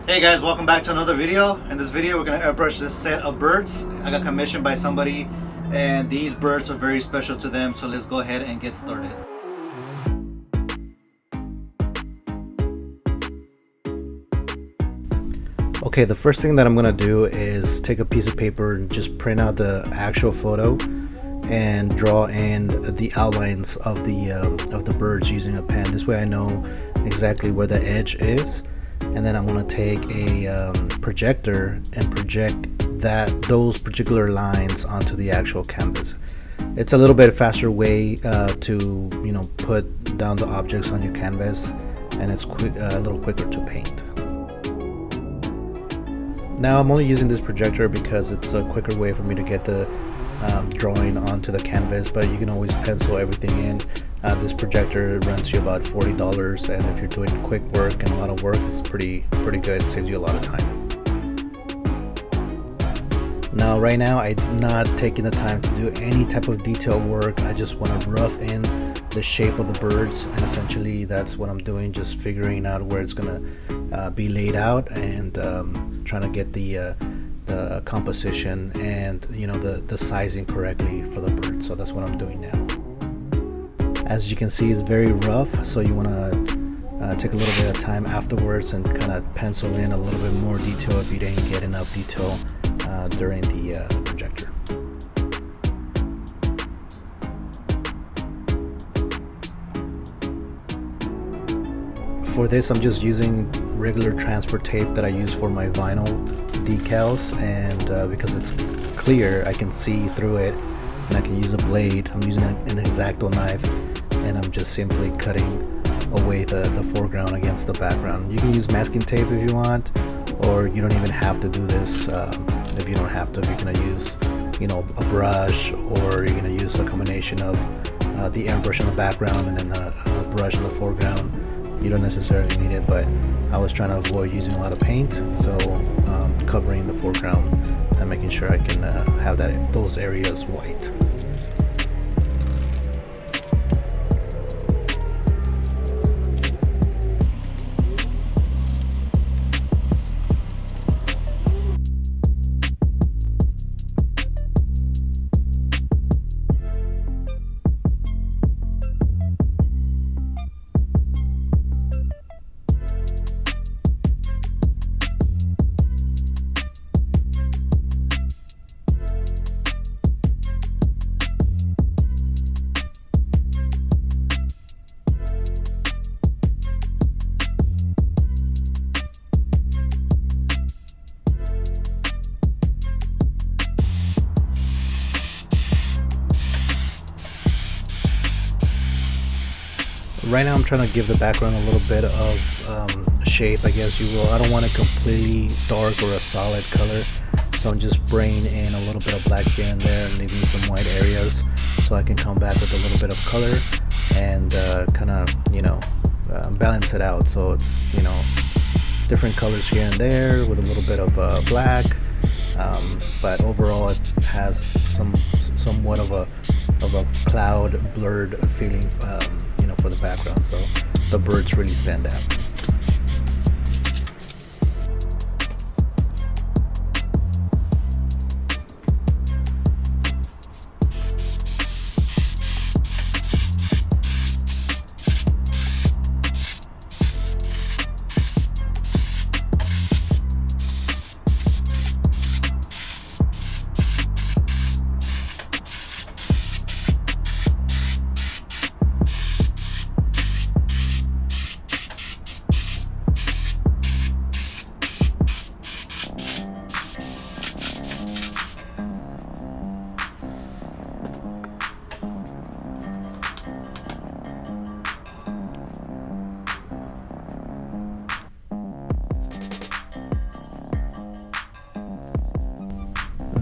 Hey guys, welcome back to another video. In this video we're going to airbrush this set of birds. I got commissioned by somebody and these birds are very special to them, so let's go ahead and get started. Okay, the first thing that I'm going to do is take a piece of paper and just print out the actual photo and draw in the outlines of the birds using a pen. This way I know exactly where the edge is. And then I'm going to take a projector and project those particular lines onto the actual canvas. It's a little bit faster way to put down the objects on your canvas, and it's a little quicker to paint. Now I'm only using this projector because it's a quicker way for me to get the drawing onto the canvas, but you can always pencil everything in. This projector runs you about $40, and if you're doing quick work and a lot of work, it's pretty good. It saves you a lot of time. Now right now I'm not taking the time to do any type of detail work. I just want to rough in the shape of the birds, and essentially that's what I'm doing, just figuring out where it's gonna be laid out and trying to get the composition and the sizing correctly for the bird. So that's what I'm doing now. As you can see, it's very rough, so you want to take a little bit of time afterwards and kind of pencil in a little bit more detail if you didn't get enough detail during the projector. For this, I'm just using regular transfer tape that I use for my vinyl decals, and because it's clear, I can see through it, and I can use a blade. I'm using an X-Acto knife, and I'm just simply cutting away the foreground against the background. You can use masking tape if you want, or you don't even have to do this if you don't have to. You're gonna use a brush, or you're gonna use a combination of the airbrush in the background and then a brush in the foreground. You don't necessarily need it, but I was trying to avoid using a lot of paint, so covering the foreground and making sure I can have those areas white. Right now I'm trying to give the background a little bit of shape, I guess you will. I don't want it completely dark or a solid color, so I'm just spraying in a little bit of black here and there and leaving some white areas so I can come back with a little bit of color and kind of balance it out, so it's different colors here and there with a little bit of black, but overall it has somewhat of a cloud blurred feeling for the background, so the birds really stand out.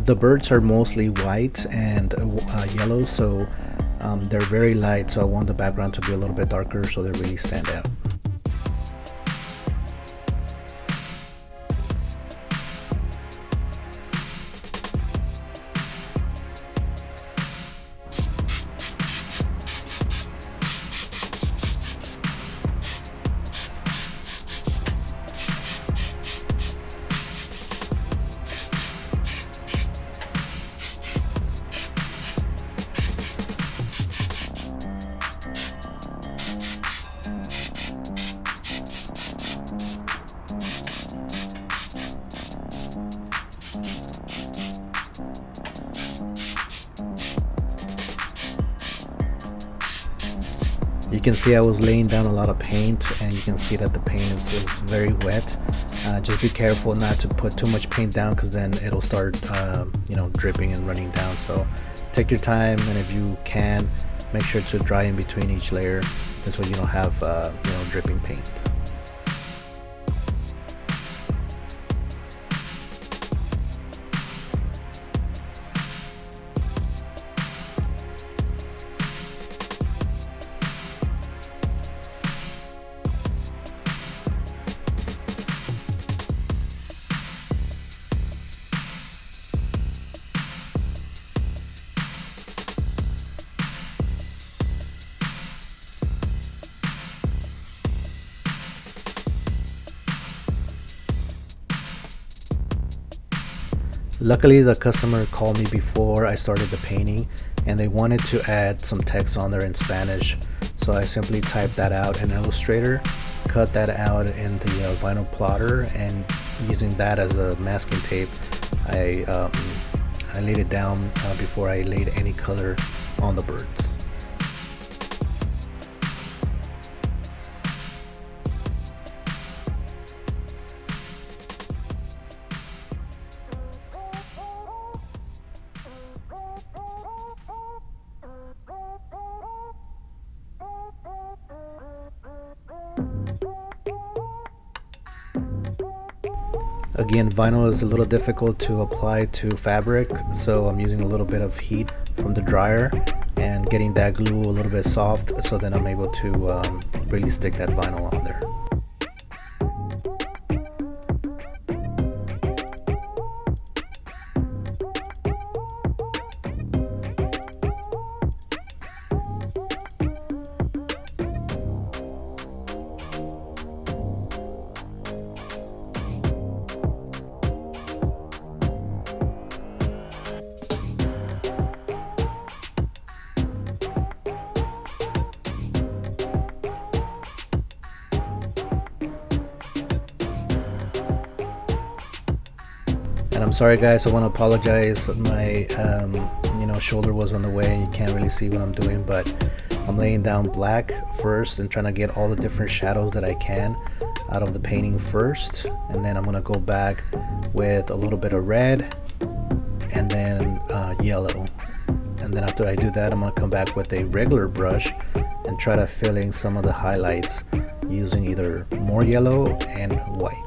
The birds are mostly white and yellow, so they're very light, so I want the background to be a little bit darker so they really stand out. You can see I was laying down a lot of paint, and you can see that the paint is very wet. Just be careful not to put too much paint down, because then it'll start dripping and running down. So take your time, and if you can, make sure to dry in between each layer. This way you don't have dripping paint. Luckily, the customer called me before I started the painting, and they wanted to add some text on there in Spanish. So I simply typed that out in Illustrator, cut that out in the vinyl plotter, and using that as a masking tape, I laid it down before I laid any color on the birds. Again, vinyl is a little difficult to apply to fabric, so I'm using a little bit of heat from the dryer and getting that glue a little bit soft, so then I'm able to really stick that vinyl on there. And I'm sorry guys, I want to apologize. My shoulder was on the way and you can't really see what I'm doing, but I'm laying down black first and trying to get all the different shadows that I can out of the painting first, and then I'm going to go back with a little bit of red and then yellow, and then after I do that, I'm going to come back with a regular brush and try to fill in some of the highlights using either more yellow and white.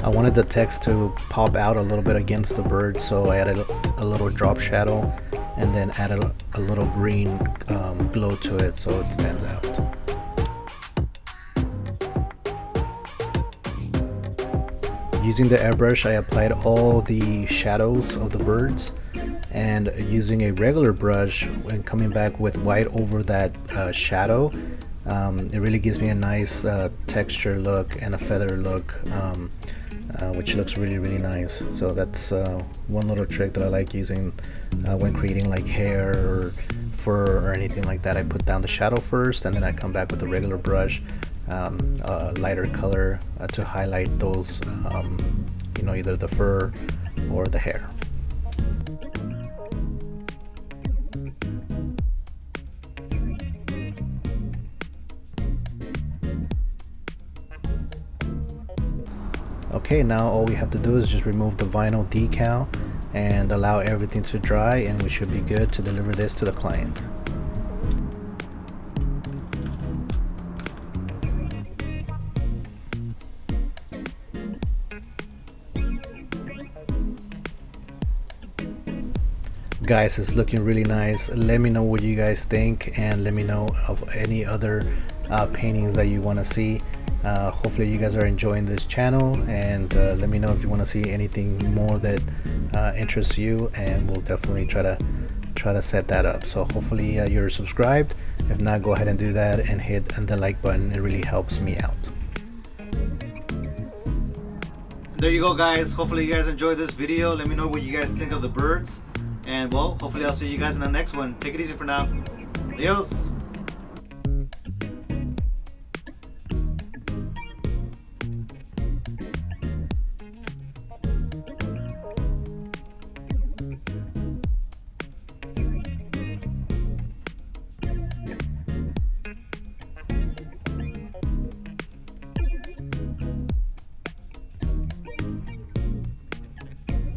I wanted the text to pop out a little bit against the bird, so I added a little drop shadow and then added a little green glow to it so it stands out. Using the airbrush, I applied all the shadows of the birds, and using a regular brush and coming back with white over that shadow, it really gives me a nice texture look and a feather look, which looks really nice. So that's one little trick that I like using when creating like hair or fur or anything like that. I put down the shadow first, and then I come back with a regular brush, a lighter color to highlight those, either the fur or the hair. Okay, now all we have to do is just remove the vinyl decal and allow everything to dry, and we should be good to deliver this to the client. Guys, it's looking really nice. Let me know what you guys think, and let me know of any other paintings that you want to see. Hopefully you guys are enjoying this channel, and let me know if you want to see anything more that interests you, and we'll definitely try to set that up. So hopefully you're subscribed. If not, go ahead and do that and hit the like button. It really helps me out. There you go, guys. Hopefully you guys enjoyed this video. Let me know what you guys think of the birds, and well, hopefully I'll see you guys in the next one. Take it easy for now. Adios.